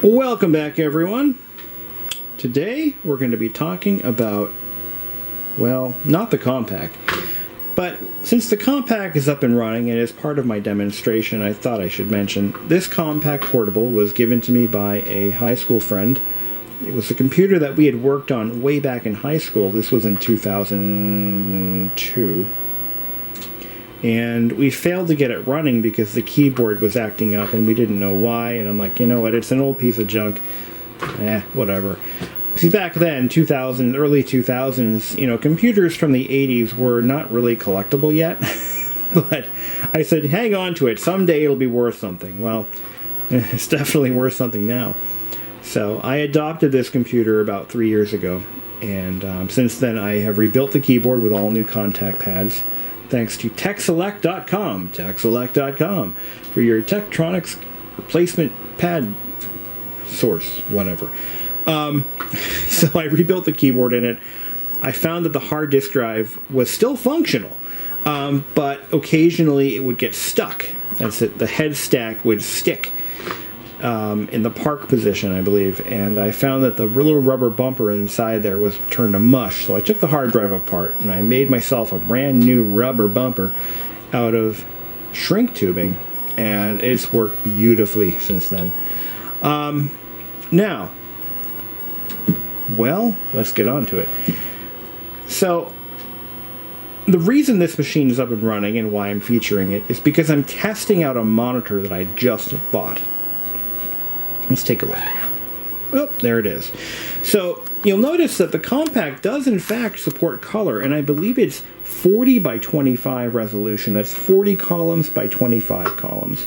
Welcome back, everyone. Today we're going to be talking about, well, not the compact, but since the compact is up and running and is part of my demonstration, I thought I should mention this compact portable was given to me by a high school friend. It was a computer that we had worked on way back in high school. This was in 2002. And we failed to get it running because the keyboard was acting up and we didn't know why. And I'm like, you know what, it's an old piece of junk. Whatever. See, back then, early 2000s, computers from the 80s were not really collectible yet. But I said, hang on to it. Someday it'll be worth something. Well, it's definitely worth something now. So I adopted this computer about 3 years ago. And since then, I have rebuilt the keyboard with all new contact pads. Thanks to TechSelect.com, TechSelect.com, for your Tektronix replacement pad source, whatever. So I rebuilt the keyboard in it. I found that the hard disk drive was still functional, but occasionally it would get stuck. That's it. The head stack would stick in the park position, I believe, and I found that the little rubber bumper inside there was turned to mush. So I took the hard drive apart and I made myself a brand new rubber bumper out of shrink tubing, and it's worked beautifully since then. Now, well, let's get on to it. So, the reason this machine is up and running and why I'm featuring it is because I'm testing out a monitor that I just bought. Let's take a look. Oh, there it is. So, you'll notice that the compact does in fact support color, and I believe it's 40 by 25 resolution. That's 40 columns by 25 columns.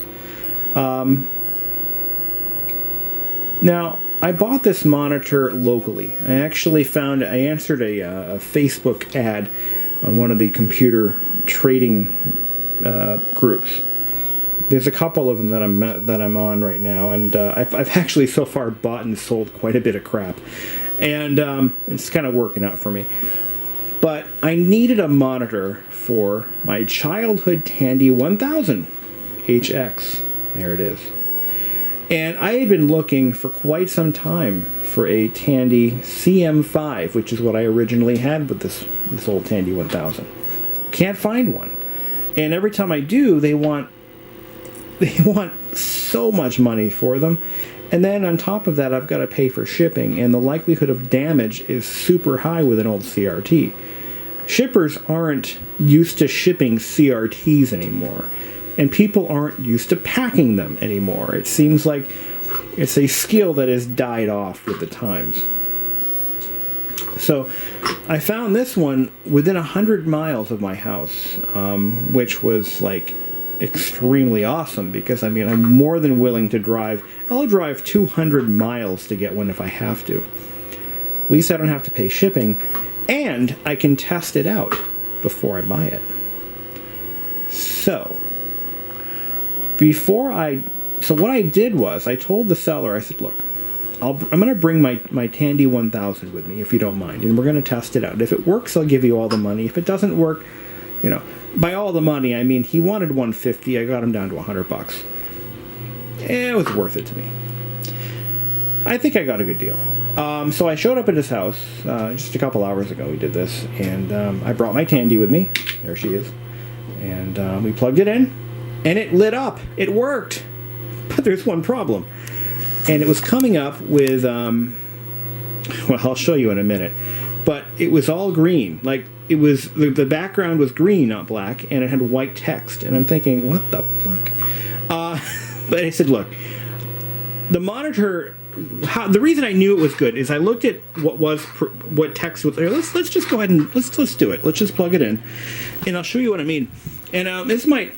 Now, I bought this monitor locally. I answered a Facebook ad on one of the computer trading groups. There's a couple of them that I'm on right now, and I've actually so far bought and sold quite a bit of crap, and it's kind of working out for me. But I needed a monitor for my childhood Tandy 1000 HX. There it is. And I had been looking for quite some time for a Tandy CM5, which is what I originally had with this old Tandy 1000. Can't find one. And every time I do, they want so much money for them. And then on top of that, I've got to pay for shipping, and the likelihood of damage is super high with an old CRT. Shippers aren't used to shipping CRTs anymore, and people aren't used to packing them anymore. It seems like it's a skill that has died off with the times. So I found this one within 100 miles of my house, which was like extremely awesome because, I'm more than willing to drive. I'll drive 200 miles to get one if I have to. At least I don't have to pay shipping, and I can test it out before I buy it. So what I did was I told the seller, I said, look, I'm going to bring my Tandy 1000 with me if you don't mind, and we're going to test it out. If it works, I'll give you all the money. If it doesn't work, by all the money, he wanted $150. I got him down to $100. It was worth it to me. I think I got a good deal. So I showed up at his house just a couple hours ago. We did this, and I brought my Tandy with me. There she is. And we plugged it in, and it lit up. It worked. But there's one problem. And it was coming up with, well, I'll show you in a minute. But it was all green. Like, it was, the background was green, not black, and it had white text. And I'm thinking, what the fuck? But I said, look, the monitor, the reason I knew it was good is I looked at what text was there. Let's just go ahead and let's do it. Let's just plug it in, and I'll show you what I mean. And this might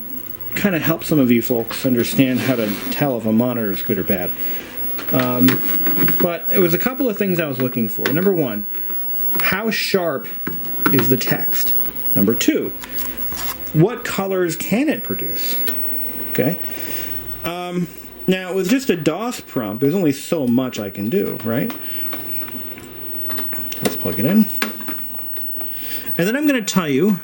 kind of help some of you folks understand how to tell if a monitor is good or bad. But it was a couple of things I was looking for. Number one, how sharp is the text? Number two, what colors can it produce? Okay. Now, with just a DOS prompt, there's only so much I can do, right? Let's plug it in. And then I'm going to tell you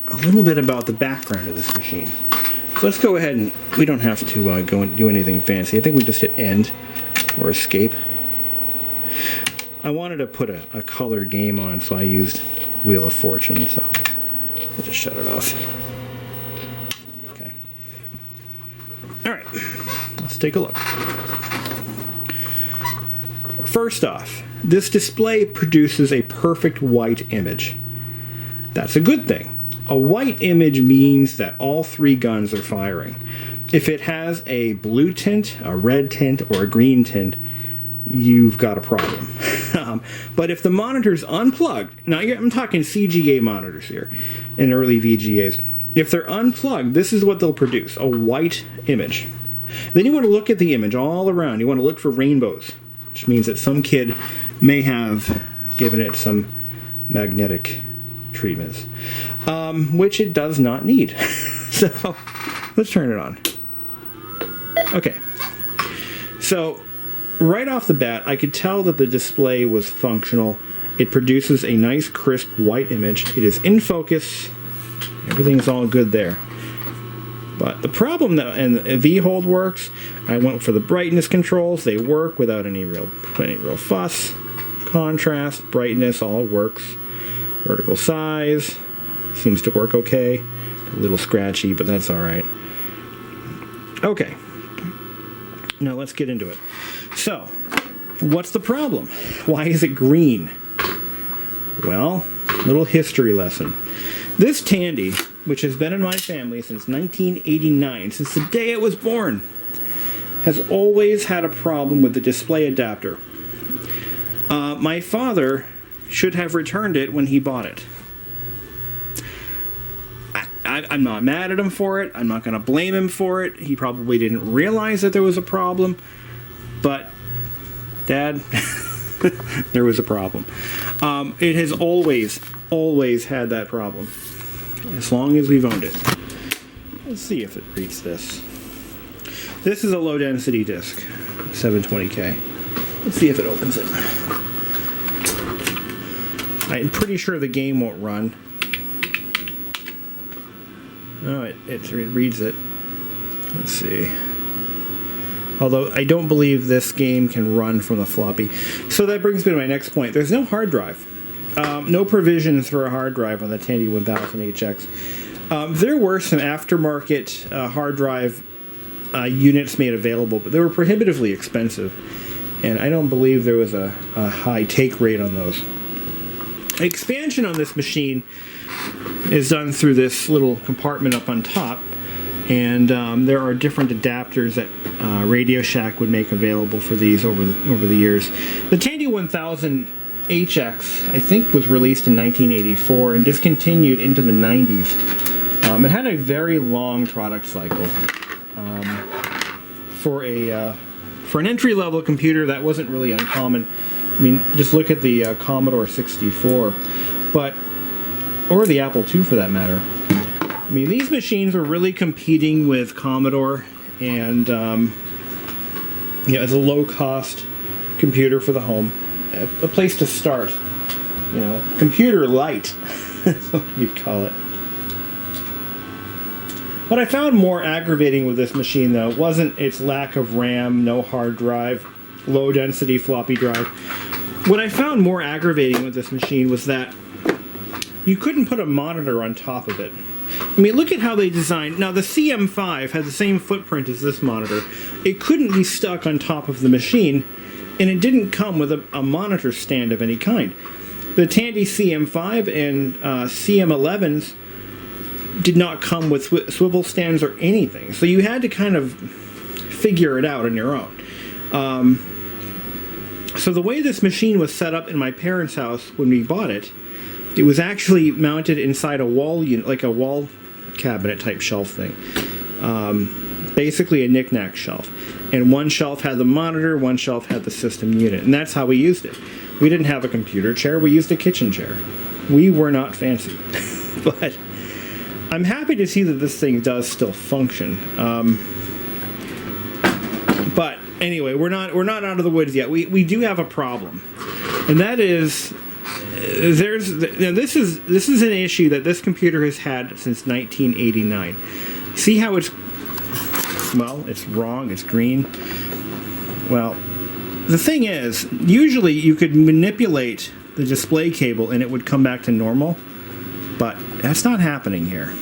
a little bit about the background of this machine. So let's go ahead and, we don't have to go and do anything fancy. I think we just hit end. or escape. I wanted to put a color game on, so I used Wheel of Fortune, so I'll just shut it off. Okay. Alright, let's take a look. First off, this display produces a perfect white image. That's a good thing. A white image means that all three guns are firing. If it has a blue tint, a red tint, or a green tint, you've got a problem. But if the monitor's unplugged, now I'm talking CGA monitors here, and early VGAs. If they're unplugged, this is what they'll produce, a white image. Then you want to look at the image all around. You want to look for rainbows, which means that some kid may have given it some magnetic treatments, which it does not need. So let's turn it on. Okay, so right off the bat, I could tell that the display was functional. It produces a nice crisp white image. It is in focus. Everything's all good there. But the problem that, and the V-hold works. I went for the brightness controls. They work without any real fuss. Contrast, brightness, all works. Vertical size seems to work okay. A little scratchy, but that's all right. Okay. Now let's get into it. So, what's the problem? Why is it green? Well, little history lesson. This Tandy, which has been in my family since 1989, since the day it was born, has always had a problem with the display adapter. My father should have returned it when he bought it. I'm not mad at him for it. I'm not going to blame him for it. He probably didn't realize that there was a problem. But, Dad, there was a problem. It has always had that problem. As long as we've owned it. Let's see if it reads this. This is a low-density disc, 720K. Let's see if it opens it. I'm pretty sure the game won't run. Oh, it reads it. Let's see. Although I don't believe this game can run from the floppy. So that brings me to my next point. There's no hard drive. No provisions for a hard drive on the Tandy 1000HX. There were some aftermarket hard drive units made available, but they were prohibitively expensive. And I don't believe there was a high take rate on those. Expansion on this machine is done through this little compartment up on top, and there are different adapters that Radio Shack would make available for these over the years. The Tandy 1000HX, I think, was released in 1984 and discontinued into the 90s. It had a very long product cycle. For an entry-level computer, that wasn't really uncommon. I mean, just look at the Commodore 64, or the Apple II for that matter. I mean, these machines were really competing with Commodore, and as a low-cost computer for the home, a place to start. Computer light, that's what you'd call it. What I found more aggravating with this machine, though, wasn't its lack of RAM, no hard drive, low-density floppy drive. What I found more aggravating with this machine was that you couldn't put a monitor on top of it. I mean, look at how they designed. Now, the CM5 had the same footprint as this monitor. It couldn't be stuck on top of the machine, and it didn't come with a monitor stand of any kind. The Tandy CM5 and CM11s did not come with swivel stands or anything, so you had to kind of figure it out on your own. So the way this machine was set up in my parents' house when we bought it, it was actually mounted inside a wall unit, like a wall cabinet type shelf thing. Basically a knick-knack shelf. And one shelf had the monitor, one shelf had the system unit. And that's how we used it. We didn't have a computer chair, we used a kitchen chair. We were not fancy. But I'm happy to see that this thing does still function. But anyway, we're not out of the woods yet. We do have a problem. And that is, this is an issue that this computer has had since 1989. See how it's wrong, it's green. Well, the thing is, usually you could manipulate the display cable and it would come back to normal, but that's not happening here.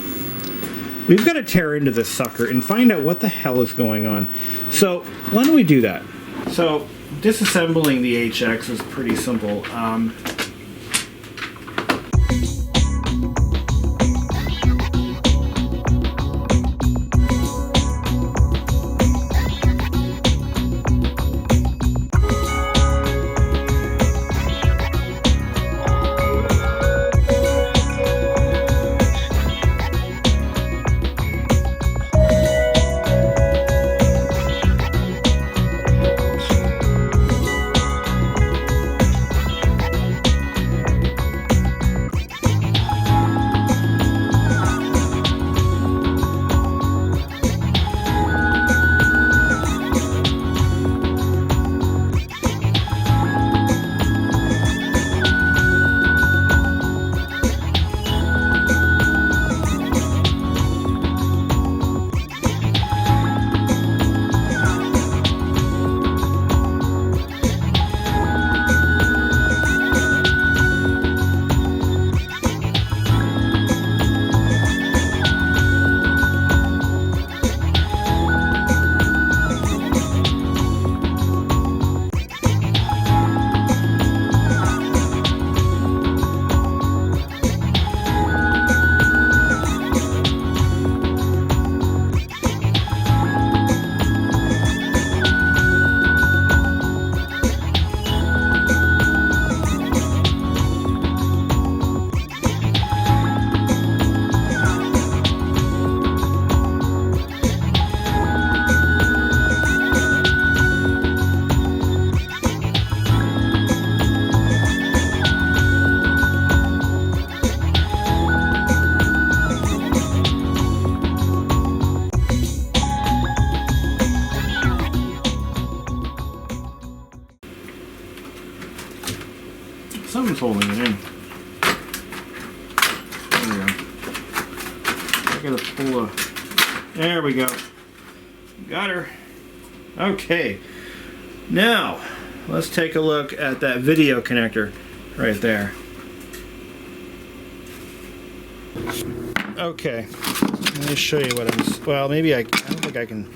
We've got to tear into this sucker and find out what the hell is going on. So why don't we do that? So disassembling the HX is pretty simple. Something's holding it in. There we go. I gotta pull a... There we go. Got her. Okay. Now, let's take a look at that video connector right there. Okay. Let me show you what I'm... Well, maybe I don't think I can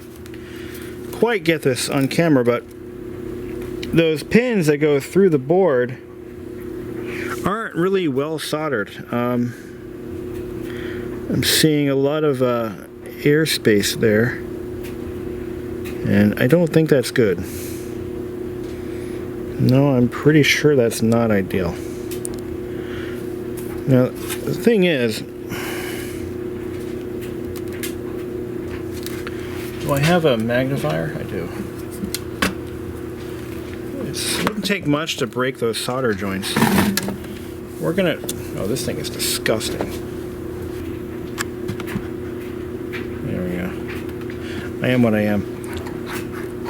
quite get this on camera, but those pins that go through the board aren't really well soldered. I'm seeing a lot of airspace there, and I don't think that's good. No, I'm pretty sure that's not ideal. Now, the thing is, do I have a magnifier? I do. It wouldn't take much to break those solder joints. We're gonna... Oh, this thing is disgusting. There we go. I am what I am.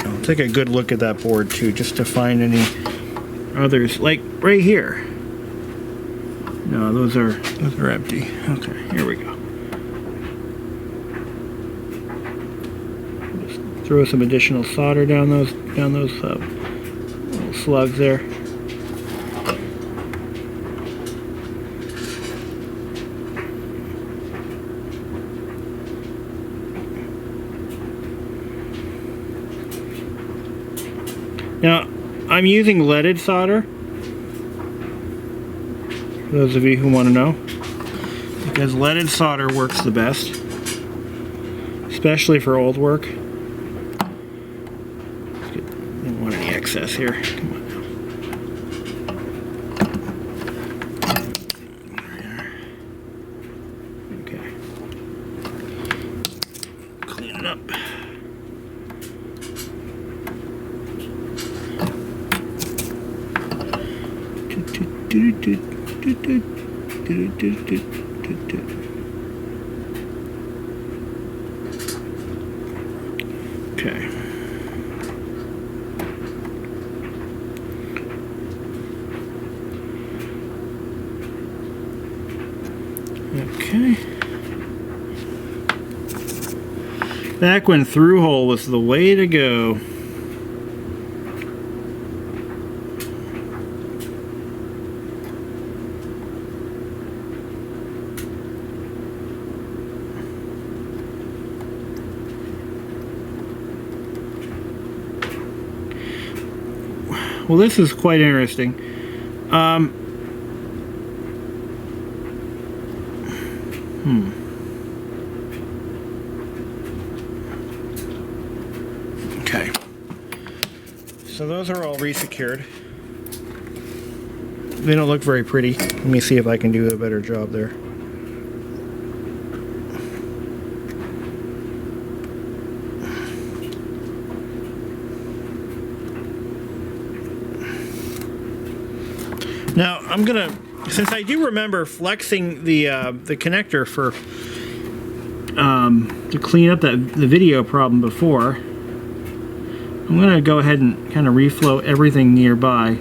I'll take a good look at that board too, just to find any others, like right here. No, those are empty. Okay, here we go. Just throw some additional solder down those little slugs there. Now, I'm using leaded solder, for those of you who want to know, because leaded solder works the best, especially for old work. Don't want any excess here. Come on now. Okay. Clean it up. Okay. Okay. Back when through hole was the way to go. well, this is quite interesting. Okay. So those are all resecured. They don't look very pretty. Let me see if I can do a better job there. Now I'm gonna, since I do remember flexing the connector for to clean up the video problem before, I'm gonna go ahead and kind of reflow everything nearby.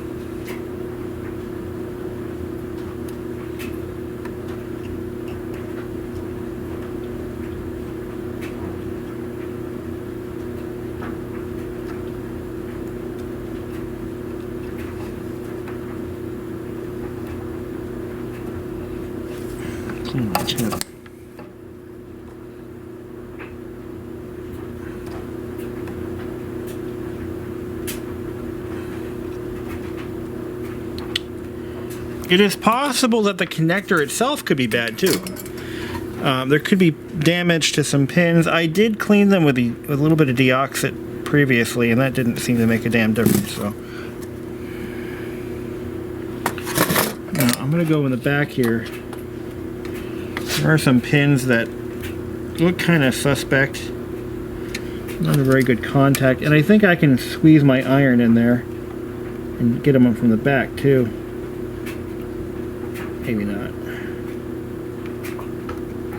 It is possible that the connector itself could be bad too. There could be damage to some pins. I did clean them with a little bit of deoxit previously, and that didn't seem to make a damn difference. So now I'm going to go in the back here. There are some pins that look kind of suspect. Not a very good contact, and I think I can squeeze my iron in there and get them from the back too. Maybe not.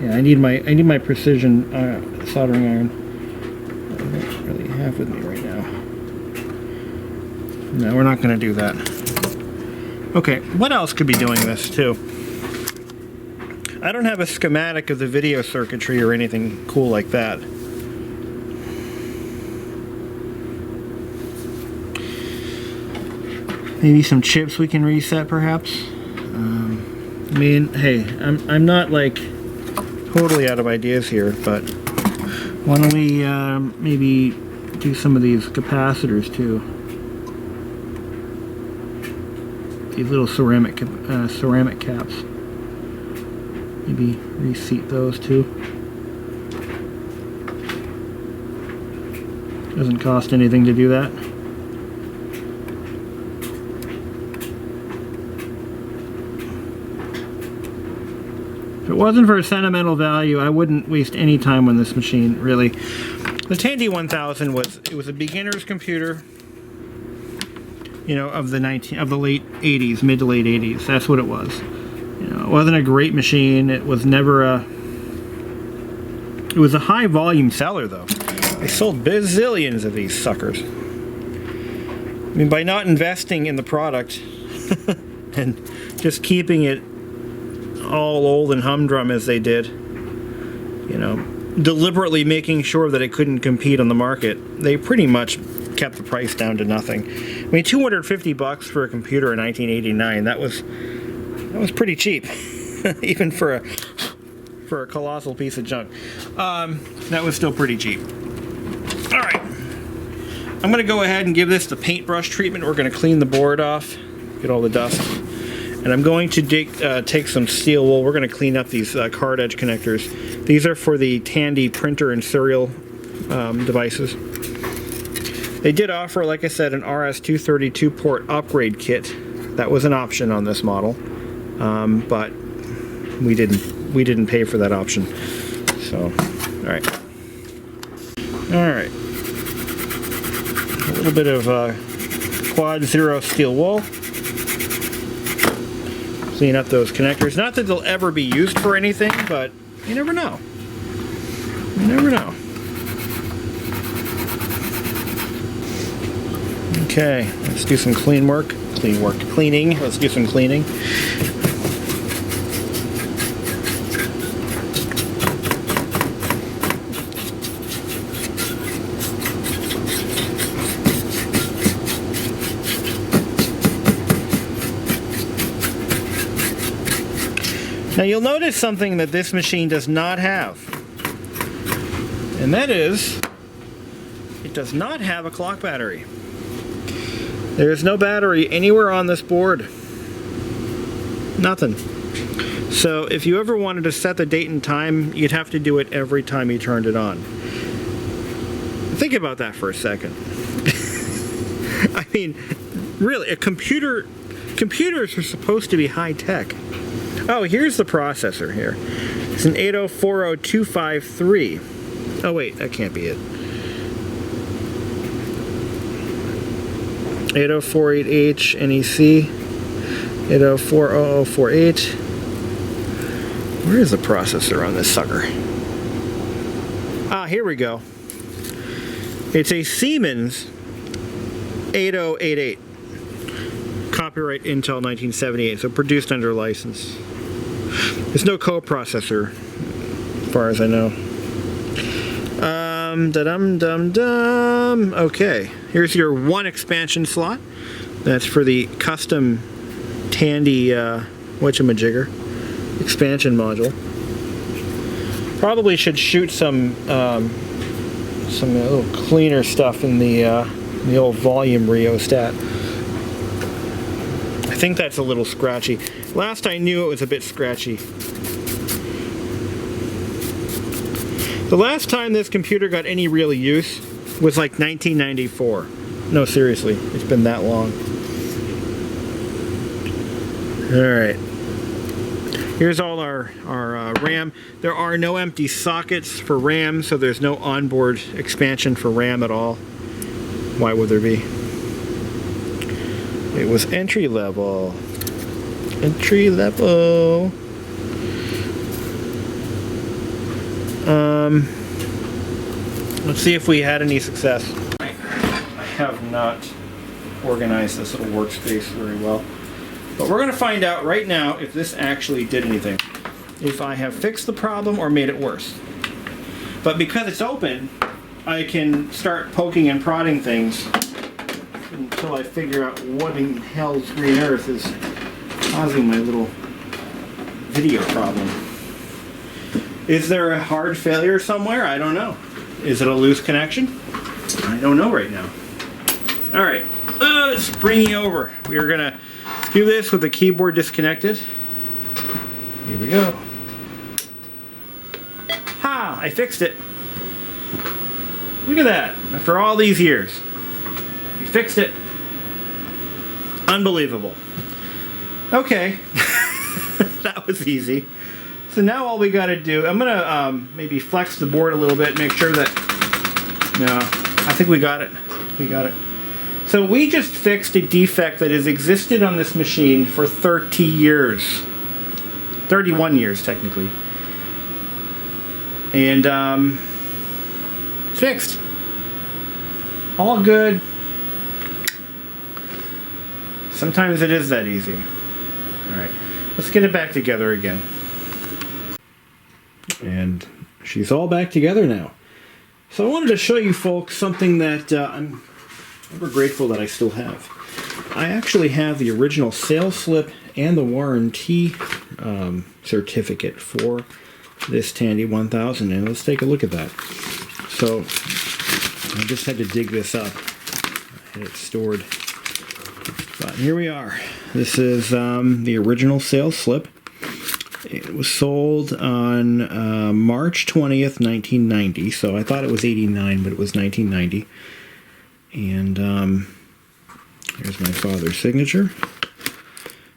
Yeah, I need my precision soldering iron. I don't really have with me right now. No, we're not going to do that. Okay, what else could be doing this too? I don't have a schematic of the video circuitry or anything cool like that. Maybe some chips we can reset, perhaps. I mean, hey, I'm not like totally out of ideas here, but why don't we maybe do some of these capacitors too? These little ceramic caps. Maybe reseat those too. Doesn't cost anything to do that. If it wasn't for a sentimental value, I wouldn't waste any time on this machine, really. The Tandy 1000 was a beginner's computer, you know, of the late 80s, mid to late 80s. That's what it was. You know, it wasn't a great machine. It was never a... It was a high volume seller, though. They sold bazillions of these suckers. I mean, by not investing in the product and just keeping it all old and humdrum as they did, you know, deliberately making sure that it couldn't compete on the market, they pretty much kept the price down to nothing. I mean, $250 for a computer in 1989, that was pretty cheap, even for a colossal piece of junk. That was still pretty cheap. All right, I'm gonna go ahead and give this the paintbrush treatment. We're gonna clean the board off, get all the dust. And I'm going to take some steel wool. We're going to clean up these card edge connectors. These are for the Tandy printer and serial devices. They did offer, like I said, an RS-232 port upgrade kit. That was an option on this model, but we didn't pay for that option. So, all right. A little bit of quad zero steel wool. Clean up those connectors. Not that they'll ever be used for anything, but you never know. You never know. Okay, let's do some cleaning. Let's do some cleaning. Now you'll notice something that this machine does not have, and that is, it does not have a clock battery. There's no battery anywhere on this board. Nothing. So if you ever wanted to set the date and time, you'd have to do it every time you turned it on. Think about that for a second. I mean, really, computers are supposed to be high tech. Oh, here's the processor here. It's an 8040253. Oh wait, that can't be it. 8048H NEC 804048. Where is the processor on this sucker? Ah, here we go. It's a Siemens 8088. Copyright Intel 1978, so produced under license. There's no coprocessor, as far as I know. Da-dum-dum-dum. Okay, here's your one expansion slot. That's for the custom Tandy whatchamajigger expansion module. Probably should shoot some little cleaner stuff in the old volume rheostat. I think that's a little scratchy. Last I knew it was a bit scratchy. The last time this computer got any real use was like 1994. No, seriously, it's been that long. Alright. Here's all our RAM. There are no empty sockets for RAM, so there's no onboard expansion for RAM at all. Why would there be? It was entry level. Entry level. Let's see if we had any success. I have not organized this little workspace very well. But we're going to find out right now if this actually did anything. If I have fixed the problem or made it worse. But because it's open, I can start poking and prodding things until I figure out what in hell's green earth is causing my little video problem. Is there a hard failure somewhere? I don't know. Is it a loose connection? I don't know right now. Alright, let's bring you over. We are going to do this with the keyboard disconnected. Here we go. Ha! I fixed it. Look at that. After all these years. We fixed it. Unbelievable. Okay. That was easy. So now all we got to do, I'm going to maybe flex the board a little bit, make sure that, no, I think we got it. We got it. So we just fixed a defect that has existed on this machine for 30 years. 31 years, technically. And it's fixed. All good. Sometimes it is that easy. Alright, let's get it back together again. And she's all back together now. So I wanted to show you folks something that I'm ever grateful that I still have. I actually have the original sales slip and the warranty certificate for this Tandy 1000, and let's take a look at that. So I just had to dig this up. I had it stored. But here we are. This is the original sales slip. It was sold on March 20th, 1990, so I thought it was 89, but it was 1990. And here's my father's signature.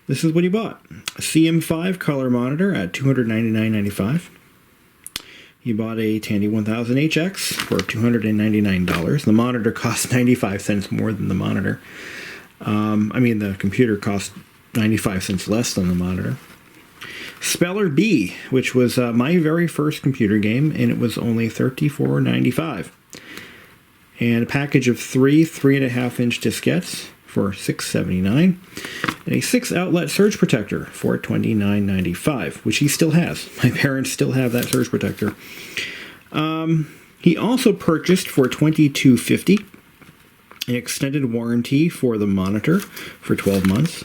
This is what he bought. A CM5 color monitor at $299.95. He bought a Tandy 1000HX for $299. The monitor cost 95 cents more than the monitor. The computer cost 95 cents less than the monitor. Speller B, which was my very first computer game, and it was only $34.95. And a package of three 3.5-inch diskettes for $6.79, and a 6-outlet surge protector for $29.95, which he still has. My parents still have that surge protector. He also purchased for $22.50 an extended warranty for the monitor for 12 months.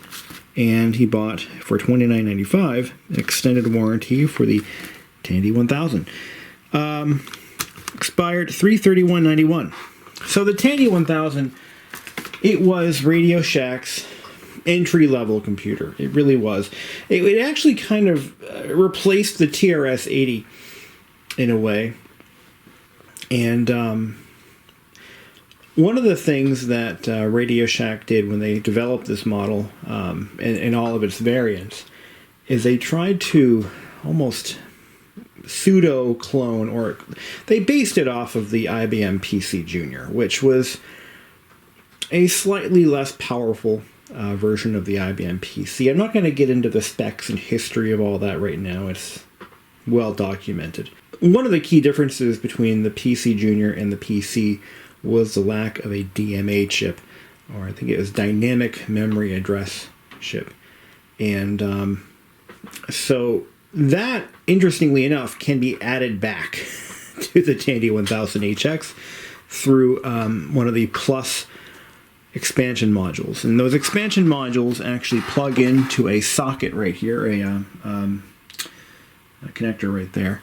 And he bought, for $29.95, an extended warranty for the Tandy 1000. Expired $331.91. So the Tandy 1000 it was Radio Shack's entry-level computer. It really was. It actually kind of replaced the TRS-80 in a way. And one of the things that Radio Shack did when they developed this model and all of its variants is they tried to almost pseudo-clone, or they based it off of the IBM PC Junior, which was a slightly less powerful version of the IBM PC. I'm not going to get into the specs and history of all that right now. It's well documented. One of the key differences between the PC Junior and the PC was the lack of a DMA chip, or I think it was Dynamic Memory Address chip. And so that, interestingly enough, can be added back to the Tandy 1000HX through one of the Plus expansion modules. And those expansion modules actually plug into a socket right here, a connector right there.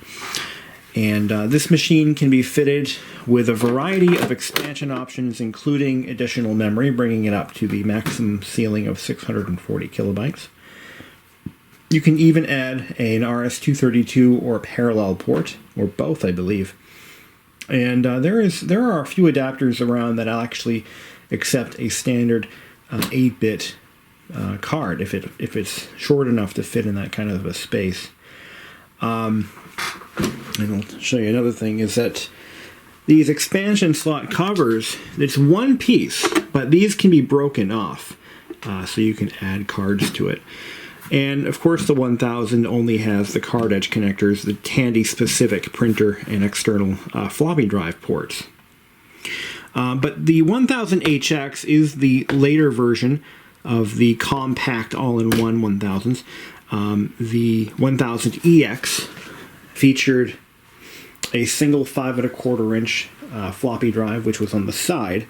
And this machine can be fitted with a variety of expansion options, including additional memory, bringing it up to the maximum ceiling of 640 kilobytes. You can even add an RS-232 or parallel port, or both, I believe. And there are a few adapters around that actually accept a standard 8-bit card if it's short enough to fit in that kind of a space. And I'll show you another thing is that these expansion slot covers, it's one piece, but these can be broken off, so you can add cards to it. And of course the 1000 only has the card edge connectors, the Tandy specific printer and external floppy drive ports. But the 1000HX is the later version of the compact all-in-one 1000s. The 1000EX featured a single 5¼ inch floppy drive, which was on the side.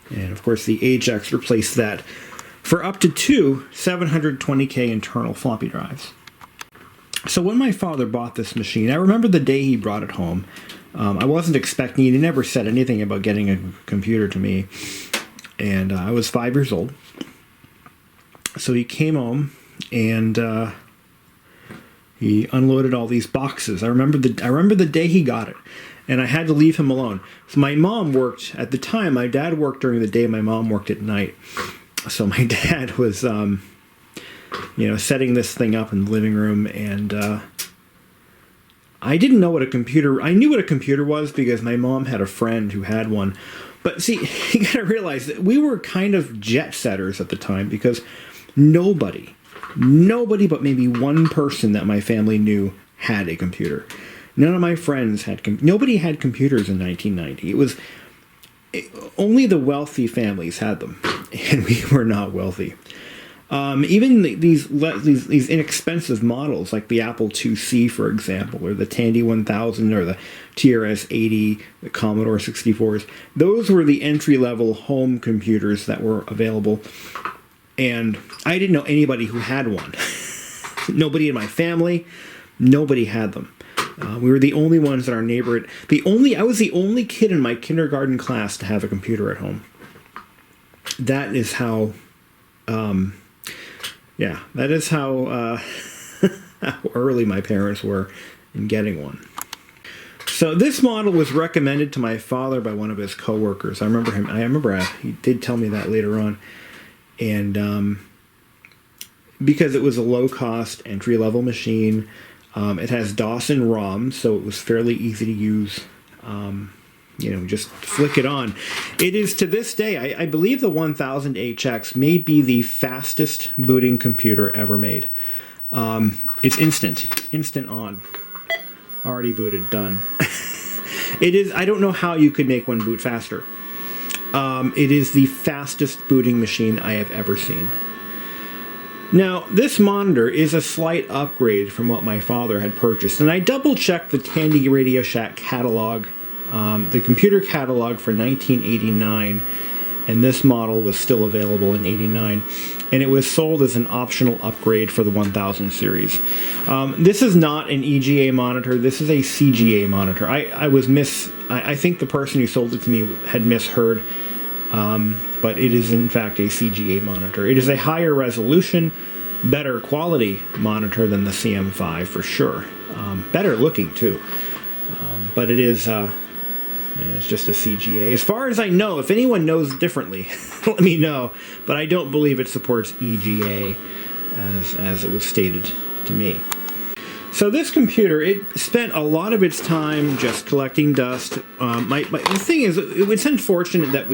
And of course the HX replaced that for up to two 720K internal floppy drives. So when my father bought this machine, I remember the day he brought it home. I wasn't expecting it. He never said anything about getting a computer to me. And I was 5 years old. So he came home and he unloaded all these boxes. I remember the day he got it. And I had to leave him alone. So my mom worked, at the time, my dad worked during the day, my mom worked at night. So my dad was, setting this thing up in the living room, and I didn't know what a computer... I knew what a computer was because my mom had a friend who had one. But see, you gotta realize that we were kind of jet setters at the time because nobody but maybe one person that my family knew had a computer. None of my friends had... Nobody had computers in 1990. It was... Only the wealthy families had them, and we were not wealthy. Even these inexpensive models, like the Apple IIc, for example, or the Tandy 1000, or the TRS-80, the Commodore 64s, those were the entry-level home computers that were available, and I didn't know anybody who had one. Nobody in my family, nobody had them. We were the only ones in our neighborhood. I was the only kid in my kindergarten class to have a computer at home. That is how, how early my parents were in getting one. So this model was recommended to my father by one of his coworkers. I remember he did tell me that later on. And because it was a low-cost entry-level machine, it has DOS and ROM, so it was fairly easy to use. Just flick it on. It is, to this day, I believe the 1000HX may be the fastest booting computer ever made. It's instant on. Already booted, done. It is. I don't know how you could make one boot faster. It is the fastest booting machine I have ever seen. Now, this monitor is a slight upgrade from what my father had purchased, and I double-checked the Tandy Radio Shack catalog, the computer catalog for 1989, and this model was still available in 89, and it was sold as an optional upgrade for the 1000 series. This is not an EGA monitor, this is a CGA monitor. I think the person who sold it to me had misheard. but it is in fact a CGA monitor. It is a higher resolution, better quality monitor than the CM5 for sure. Better looking too, but it is it's just a CGA. As far as I know, if anyone knows differently, let me know. But I don't believe it supports EGA as it was stated to me. So this computer, it spent a lot of its time just collecting dust. The thing is, it's unfortunate that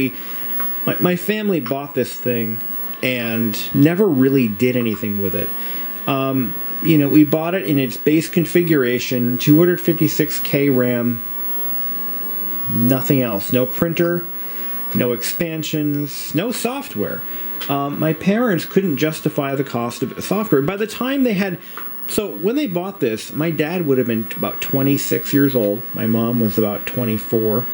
my family bought this thing and never really did anything with it. We bought it in its base configuration, 256K RAM, nothing else. No printer, no expansions, no software. My parents couldn't justify the cost of software. By the time they had... So when they bought this, my dad would have been about 26 years old. My mom was about 24.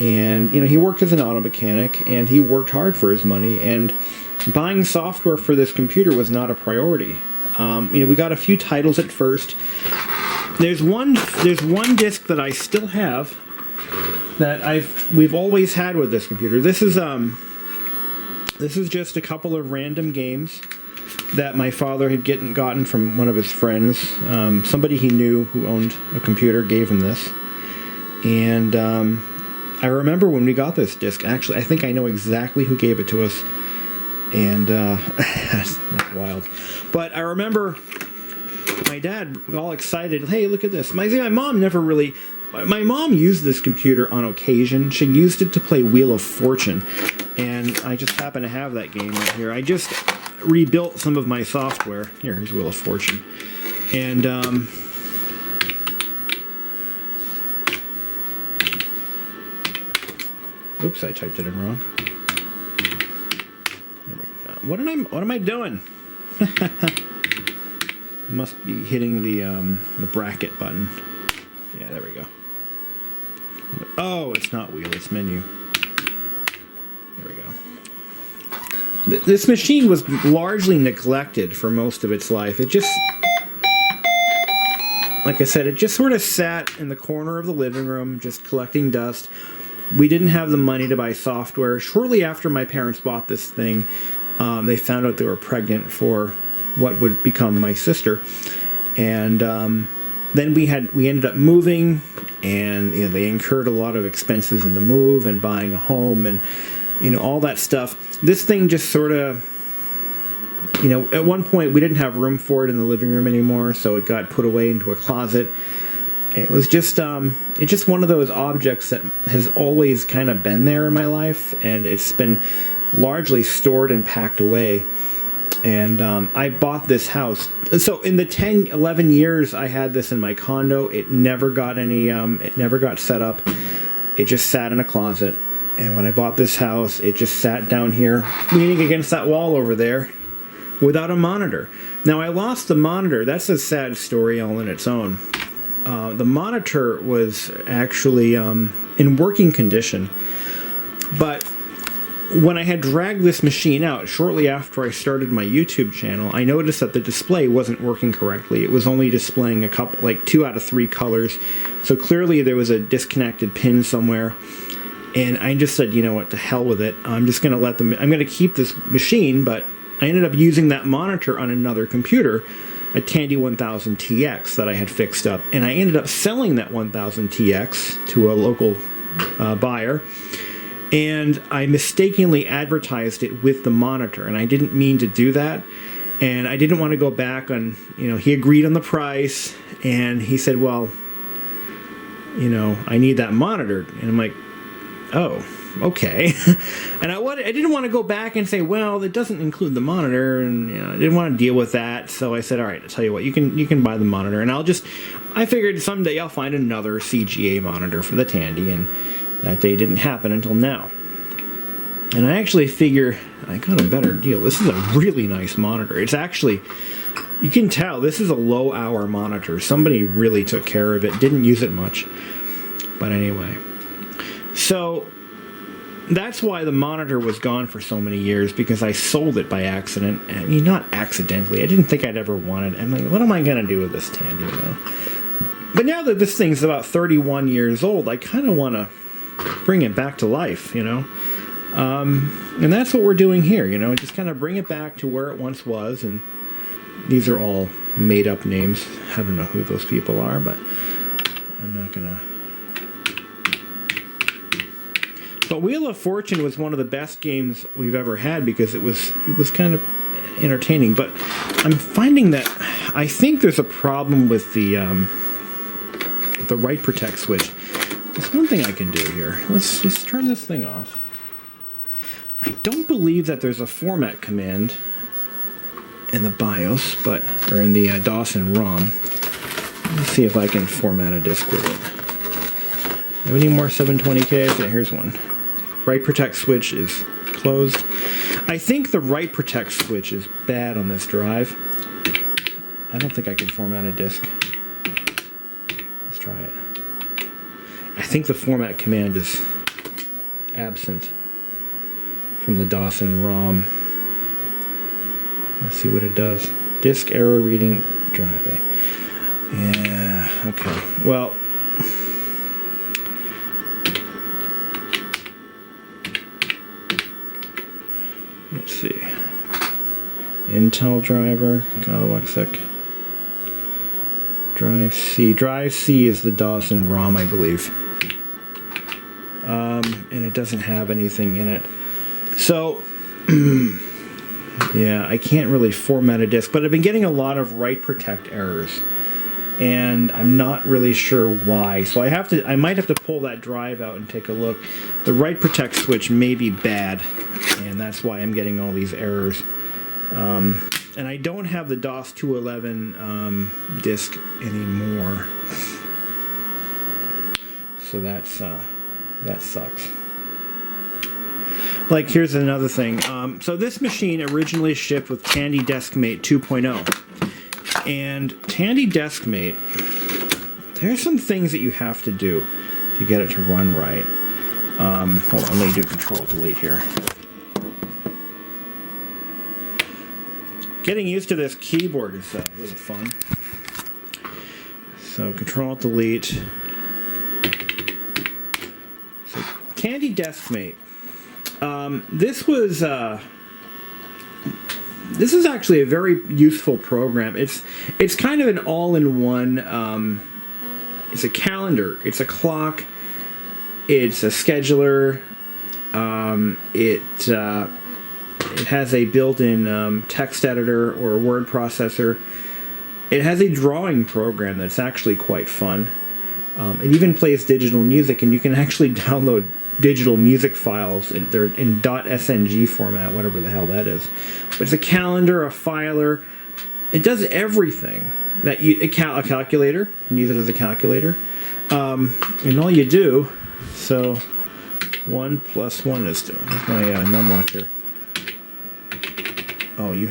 And, he worked as an auto mechanic, and he worked hard for his money. And buying software for this computer was not a priority. We got a few titles at first. There's one disc that I still have that we've always had with this computer. This is just a couple of random games that my father had gotten from one of his friends. Somebody he knew who owned a computer gave him this. And I remember when we got this disc, actually, I think I know exactly who gave it to us. And that's wild. But I remember my dad all excited, hey, look at this. My mom never really... My mom used this computer on occasion. She used it to play Wheel of Fortune. And I just happen to have that game right here. I just rebuilt some of my software. Here's Wheel of Fortune. And oops, I typed it in wrong. There we go. What am I doing? Must be hitting the bracket button. Yeah, there we go. Oh, it's not wheel, it's menu. There we go. This machine was largely neglected for most of its life. It just, like I said, it just sort of sat in the corner of the living room, just collecting dust. We didn't have the money to buy software. Shortly after my parents bought this thing, they found out they were pregnant for what would become my sister. And then we ended up moving, and they incurred a lot of expenses in the move and buying a home and all that stuff. This thing just sort of, at one point we didn't have room for it in the living room anymore, so it got put away into a closet. It was just it's just one of those objects that has always kind of been there in my life, and it's been largely stored and packed away. And I bought this house. So in the 10, 11 years I had this in my condo, it never got it never got set up. It just sat in a closet. And when I bought this house, it just sat down here, leaning against that wall over there, without a monitor. Now, I lost the monitor. That's a sad story all in its own. The monitor was actually in working condition. But when I had dragged this machine out, shortly after I started my YouTube channel, I noticed that the display wasn't working correctly. It was only displaying a couple, like 2 out of 3 colors. So clearly there was a disconnected pin somewhere. And I just said, you know what, to hell with it. I'm just going to I'm going to keep this machine, but I ended up using that monitor on another computer, a Tandy 1000TX that I had fixed up. And I ended up selling that 1000TX to a local buyer. And I mistakenly advertised it with the monitor, and I didn't mean to do that. And I didn't want to go back on, he agreed on the price, and he said, well, I need that monitor. And I'm like, oh, okay. And I didn't want to go back and say, well, it doesn't include the monitor, and I didn't want to deal with that. So I said, all right, I'll tell you what, you can buy the monitor, and I figured someday I'll find another CGA monitor for the Tandy, and that day didn't happen until now. And I actually figure I got a better deal. This is a really nice monitor. It's actually, you can tell, this is a low hour monitor. Somebody really took care of it, didn't use it much. But anyway. So that's why the monitor was gone for so many years, because I sold it by accident. I mean, not accidentally. I didn't think I'd ever want it. I'm like, what am I going to do with this Tandy, But now that this thing's about 31 years old, I kind of want to bring it back to life, And that's what we're doing here, you know, just kind of bring it back to where it once was. And these are all made up names. I don't know who those people are, but I'm not gonna. But Wheel of Fortune was one of the best games we've ever had because it was kind of entertaining. But I'm finding that I think there's a problem with the write protect switch. There's one thing I can do here. Let's turn this thing off. I don't believe that there's a format command in the BIOS, or in the DOS and ROM. Let's see if I can format a disk with it. Have any more 720Ks? Yeah, here's one. Write protect switch is closed. I think the write protect switch is bad on this drive. I don't think I can format a disk. Let's try it. I think the format command is absent from the DOS and ROM. Let's see what it does. Disk error reading drive A. Yeah, okay. Well, let's see. Intel driver, Galwaxic. Drive C. Drive C is the DOS and ROM, I believe. And it doesn't have anything in it. So, yeah, I can't really format a disk, but I've been getting a lot of write protect errors, and I'm not really sure why. So I might have to pull that drive out and take a look. The write protect switch may be bad, and that's why I'm getting all these errors. And I don't have the DOS 211 disk anymore, so that sucks. Like, here's another thing. So this machine originally shipped with Tandy DeskMate 2.0. And Tandy DeskMate, there's some things that you have to do to get it to run right. Hold on, let me do Control-Delete here. Getting used to this keyboard is really fun. So Control-Delete. So Tandy DeskMate. This is actually a very useful program. It's kind of an all-in-one. It's a calendar. It's a clock. It's a scheduler. It has a built-in text editor or word processor. It has a drawing program that's actually quite fun. It even plays digital music, and you can actually download digital music files. They're in .sng format, whatever the hell that is. But it's a calendar, a filer. It does everything that a calculator. You can use it as a calculator. And all you do, so 1 + 1 is 2. Where's my numlock here? Oh, you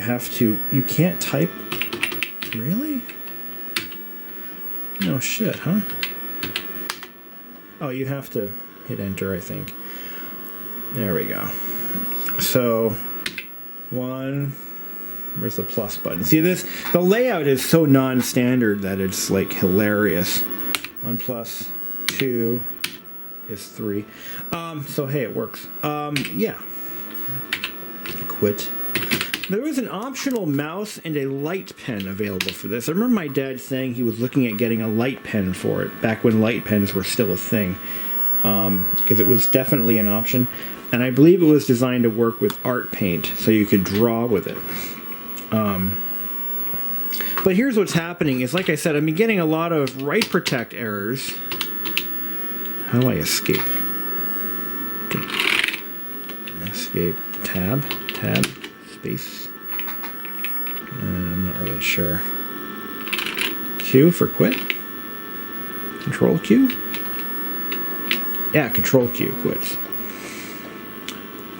can't type? Really? No shit, huh? Oh, you have to hit enter, I think. There we go. So, 1, where's the plus button? See this? The layout is so non-standard that it's like hilarious. 1 + 2 is 3. So hey, it works. Yeah. Quit. There was an optional mouse and a light pen available for this. I remember my dad saying he was looking at getting a light pen for it, back when light pens were still a thing. Because it was definitely an option. And I believe it was designed to work with art paint, so you could draw with it. But here's what's happening, is like I said, I've been getting a lot of write protect errors. How do I escape? Okay. Escape, tab, space. I'm not really sure. Q for quit. Control Q. Yeah, Control Q quits.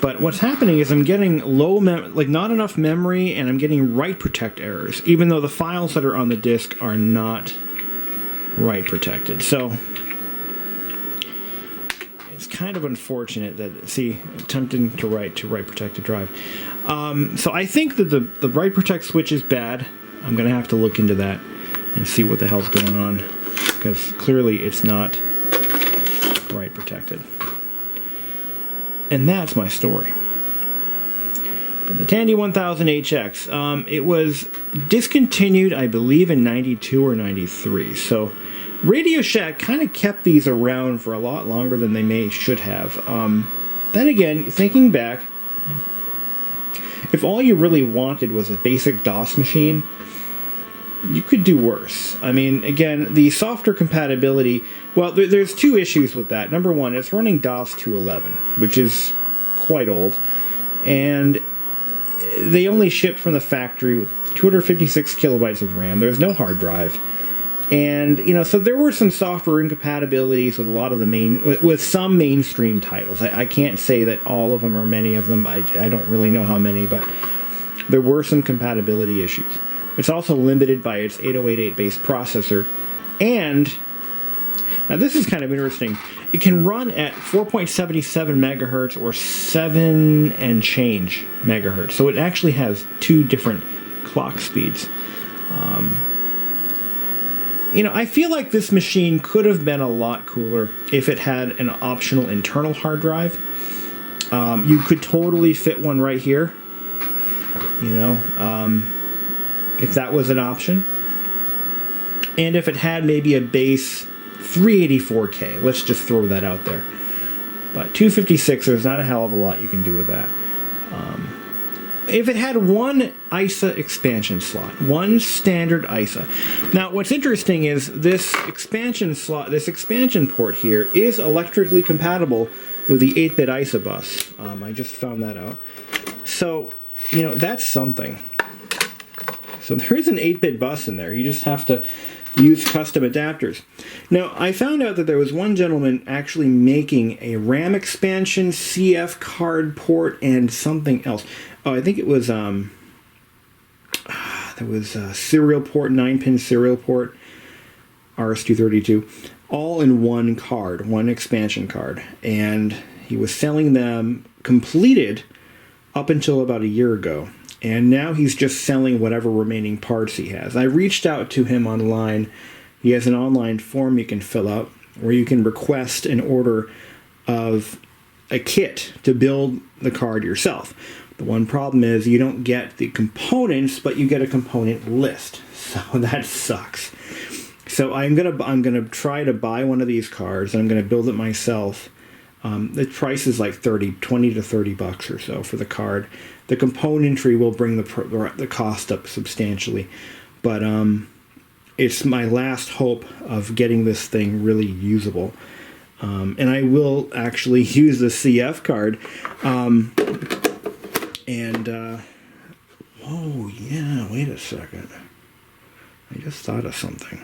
But what's happening is I'm getting not enough memory, and I'm getting write protect errors, even though the files that are on the disk are not write protected. So it's kind of unfortunate that, see, attempting to write protected drive. So I think that the write protect switch is bad. I'm going to have to look into that and see what the hell's going on, because clearly it's not write protected. And that's my story. But the Tandy 1000HX, it was discontinued, I believe, in 92 or 93. So Radio Shack kind of kept these around for a lot longer than they should have. Then again, thinking back, if all you really wanted was a basic DOS machine, you could do worse. I mean, again, the software compatibility, well, there's two issues with that. Number one, it's running DOS 2.11, which is quite old, and they only shipped from the factory with 256 kilobytes of RAM. There's no hard drive. And, you know, so there were some software incompatibilities with a lot of the with some mainstream titles. I can't say that all of them or many of them. I don't really know how many, but there were some compatibility issues. It's also limited by its 8088-based processor. And, now this is kind of interesting, it can run at 4.77 megahertz or 7 and change megahertz. So it actually has two different clock speeds. You know, I feel like this machine could have been a lot cooler if it had an optional internal hard drive. You could totally fit one right here, you know, if that was an option. And if it had maybe a base 384K, let's just throw that out there. But 256, there's not a hell of a lot you can do with that. If it had one ISA expansion slot, one standard ISA. Now, what's interesting is this expansion slot, this expansion port here, is electrically compatible with the 8-bit ISA bus. I just found that out. So, you know, that's something. So there is an 8-bit bus in there. You just have to use custom adapters. Now, I found out that there was one gentleman actually making a RAM expansion, CF card port, and something else. Oh, I think it was, there was a serial port, 9-pin serial port, RS-232, all in one card, one expansion card. And he was selling them completed up until about a year ago. And now he's just selling whatever remaining parts he has. I reached out to him online. He has an online form you can fill out where you can request an order of a kit to build the card yourself. The one problem is you don't get the components, but you get a component list. So that sucks. So I'm gonna try to buy one of these cards, and I'm gonna build it myself. The price is like 20 to 30 bucks or so for the card. The componentry will bring the cost up substantially, but it's my last hope of getting this thing really usable. And I will actually use the CF card. Oh yeah, wait a second. I just thought of something.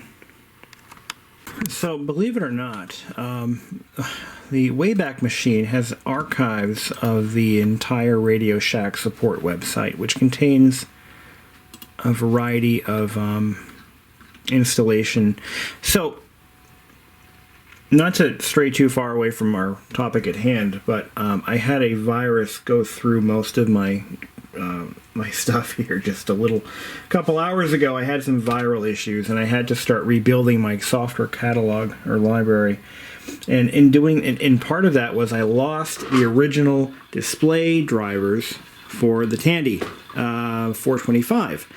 So, believe it or not, the Wayback Machine has archives of the entire Radio Shack support website, which contains a variety of installation. So, not to stray too far away from our topic at hand, but I had a virus go through most of my stuff here just a couple hours ago. I had some viral issues, and I had to start rebuilding my software catalog or library. And in part of that was I lost the original display drivers for the Tandy 425.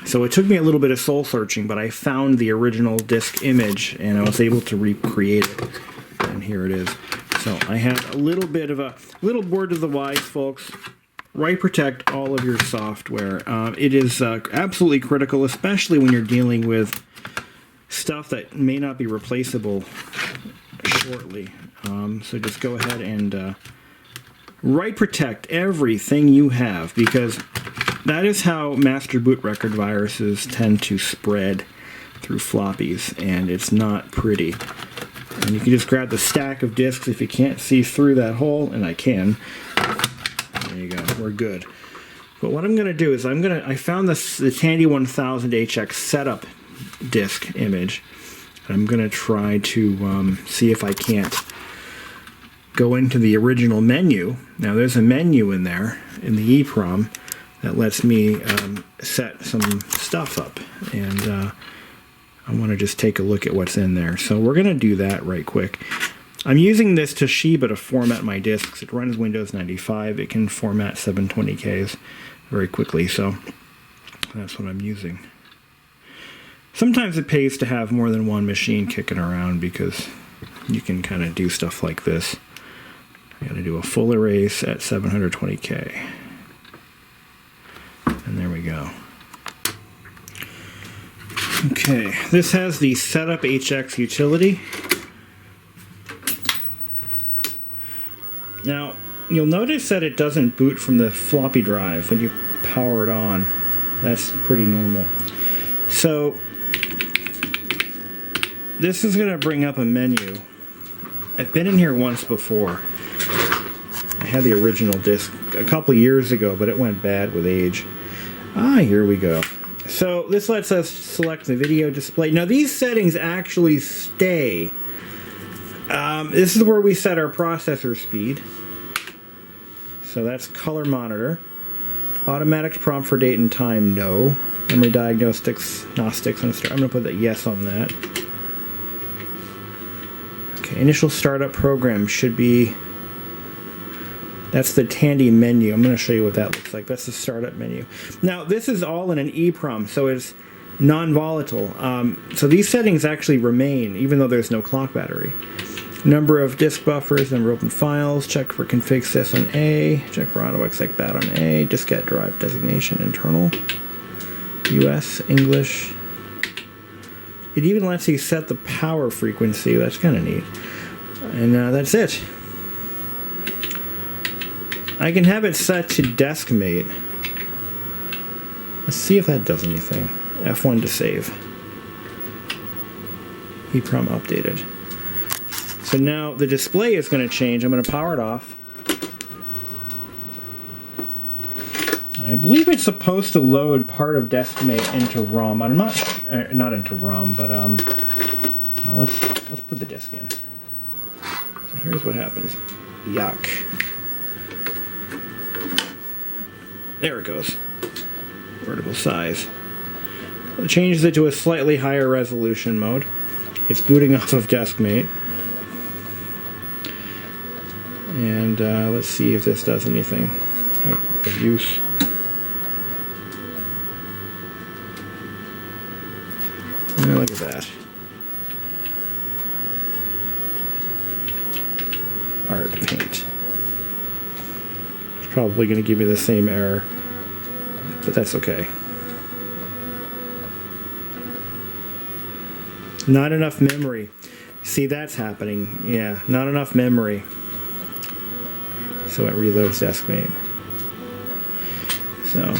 So it took me a little bit of soul searching, but I found the original disk image, and I was able to recreate it. And here it is. So I had a little bit of a little word to the wise, folks. Write protect all of your software. It is absolutely critical, especially when you're dealing with stuff that may not be replaceable shortly. So just go ahead and write protect everything you have, because that is how master boot record viruses tend to spread through floppies, and it's not pretty. And you can just grab the stack of disks if you can't see through that hole, and I can. There you go, we're good. But what I'm going to do is I found the Tandy 1000HX setup disk image. I'm going to try to see if I can't go into the original menu. Now there's a menu in there in the EEPROM that lets me set some stuff up, and I want to just take a look at what's in there. So we're going to do that right quick. I'm using this Toshiba to format my disks. It runs Windows 95. It can format 720Ks very quickly, so that's what I'm using. Sometimes it pays to have more than one machine kicking around because you can kind of do stuff like this. I gotta do a full erase at 720K. And there we go. Okay, this has the Setup HX utility. Now, you'll notice that it doesn't boot from the floppy drive when you power it on. That's pretty normal. So, this is going to bring up a menu. I've been in here once before. I had the original disc a couple years ago, but it went bad with age. Here we go. So, this lets us select the video display. Now, these settings actually stay. This is where we set our processor speed. So that's color monitor. Automatic prompt for date and time, no. Memory diagnostics, Gnostics, and start. I'm going to put that yes on that. Okay, initial startup program should be... That's the Tandy menu. I'm going to show you what that looks like. That's the startup menu. Now, this is all in an EEPROM, so it's non-volatile. So these settings actually remain, even though there's no clock battery. Number of disk buffers, number of open files, check for config sys on A, check for auto exec bat on A, diskette drive designation internal, US, English. It even lets you set the power frequency. That's kind of neat. And that's it. I can have it set to deskmate. Let's see if that does anything. F1 to save. EEPROM updated. So now the display is going to change. I'm going to power it off. I believe it's supposed to load part of Deskmate into ROM. I'm not into ROM, but well, let's put the disk in. So here's what happens. Yuck. There it goes. Vertical size. It changes it to a slightly higher resolution mode. It's booting off of Deskmate. And let's see if this does anything of use. Look at that. Art paint. It's probably going to give me the same error, but that's okay. Not enough memory. See, that's happening. Yeah, not enough memory. So it reloads Deskmate. So,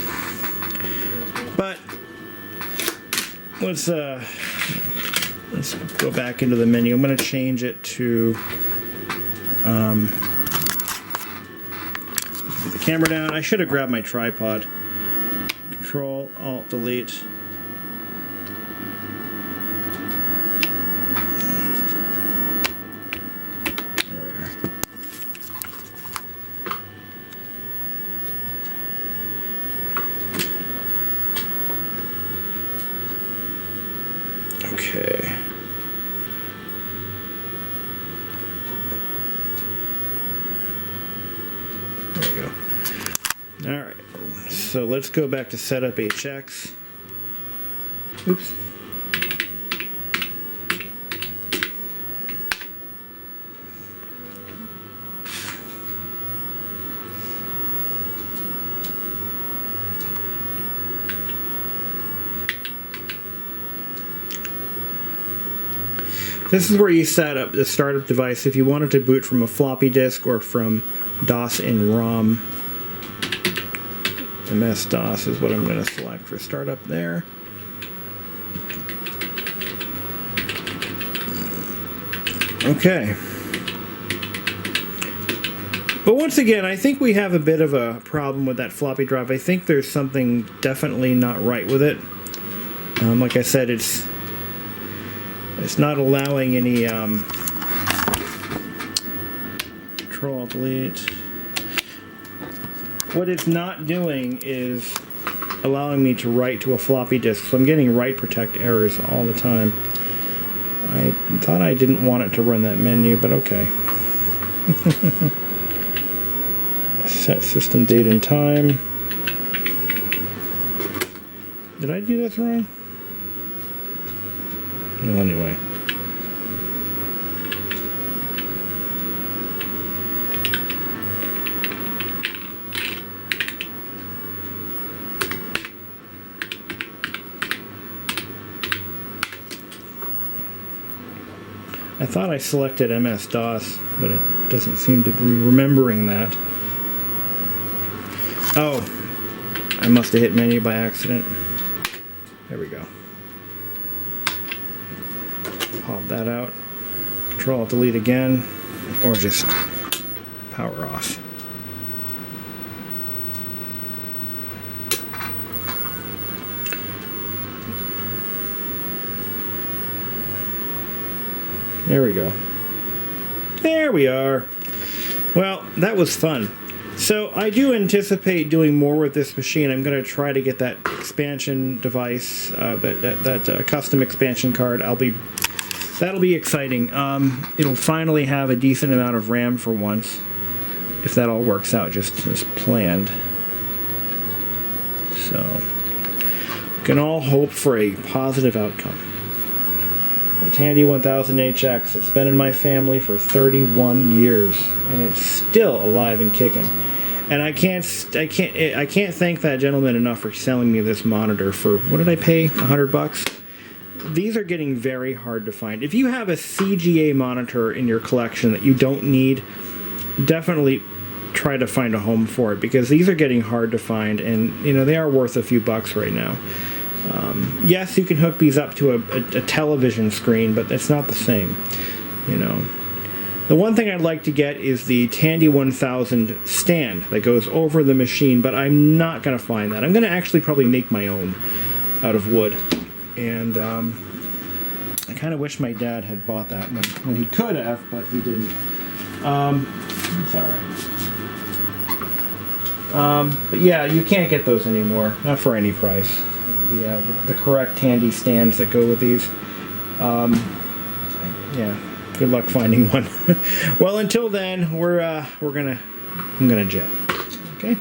but let's go back into the menu. I'm going to change it to put the camera down. I should have grabbed my tripod. Control Alt Delete. Okay. There we go. All right. So let's go back to Setup HX. Oops. This is where you set up the startup device if you wanted to boot from a floppy disk or from DOS in ROM. MS-DOS is what I'm going to select for startup there. Okay. But once again, I think we have a bit of a problem with that floppy drive. I think there's something definitely not right with it. Like I said, it's not allowing any Control Delete. What it's not doing is allowing me to write to a floppy disk, so I'm getting write protect errors all the time. Thought I didn't want it to run that menu, but okay. Set system date and time. Did I do this wrong? Well, anyway. I thought I selected MS-DOS, but it doesn't seem to be remembering that. Oh, I must have hit menu by accident. There we go. Pop that out. Control-Alt-Delete again, or just power off. There we go. There we are. Well, that was fun. So I do anticipate doing more with this machine. I'm going to try to get that expansion device, that custom expansion card. That'll be exciting. It'll finally have a decent amount of RAM for once, if that all works out just as planned. So we can all hope for a positive outcome. A Tandy 1000HX. It's been in my family for 31 years, and it's still alive and kicking. And I can't thank that gentleman enough for selling me this monitor for, what did I pay? $100? These are getting very hard to find. If you have a CGA monitor in your collection that you don't need, definitely try to find a home for it, because these are getting hard to find, and you know they are worth a few bucks right now. Yes, you can hook these up to a television screen, but it's not the same, you know. The one thing I'd like to get is the Tandy 1000 stand that goes over the machine, but I'm not going to find that. I'm going to actually probably make my own out of wood. And I kind of wish my dad had bought that when he could have, but he didn't. It's all right. But yeah, you can't get those anymore, not for any price. The correct Tandy stands that go with these. Yeah, good luck finding one. Well, until then, I'm gonna jet. Okay.